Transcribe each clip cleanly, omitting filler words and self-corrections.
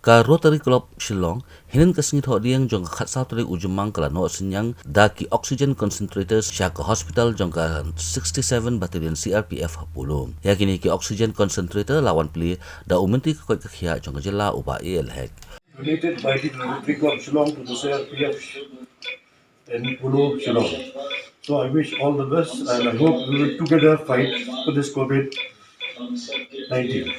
Ka Rotary Club Shillong hinin kasingit ho diang jong khat sa tari ujumang kala no sinyang da ki oxygen concentrators sya ka hospital jong ka 67 battalion CRPF hapulo. Ya kini ki oxygen concentrator lawan pli da umenti ka khia jong jela uba hek. Donated by the Rotary Club Shillong to the CRPF in Pulu, Shillong. So I wish all the best and I hope we will together fight for this COVID-19.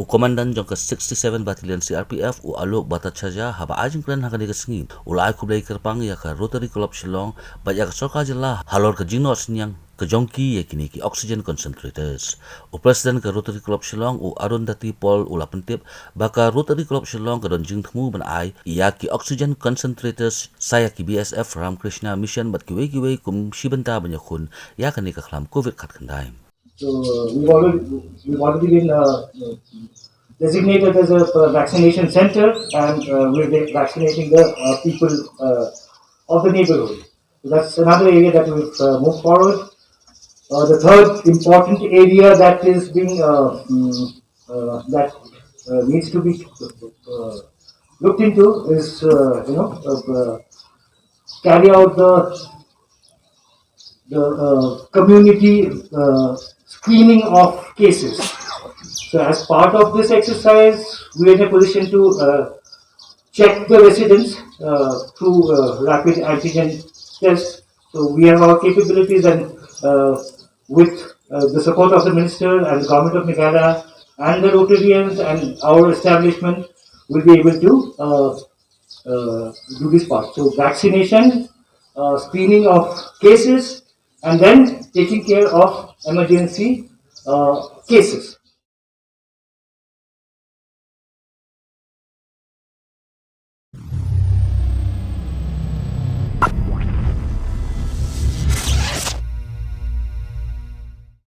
Komandan jong ke 67 Battalion CRPF alok batat saja haba ajing kran hakani kesengi ulai kublai kerpang ya ka Rotary Club Shillong baya ka soka jela halor ke jingno senyang ke jongki ya kini ki oxygen concentrators. Presiden ke Rotary Club Shillong Arun Dati Paul pentip baka Rotary Club Shillong ke don jing temu ban ai ya ki oxygen concentrators saya ki BSF Ramkrishna Mission bat kiwe kum shibenta banyakun ya kani ka khlam COVID khat khandai. So we've already been designated as a vaccination center, and we're vaccinating the people of the neighborhood. So that's another area that we've moved forward. The third important area that is being needs to be looked into is carry out the community screening of cases. So as part of this exercise, we are in a position to check the residents through rapid antigen tests. So we have our capabilities, and with the support of the Minister and the Government of Meghalaya and the Rotarians and our establishment, we'll be able to do this part. So vaccination, screening of cases, and then taking care of emergency cases.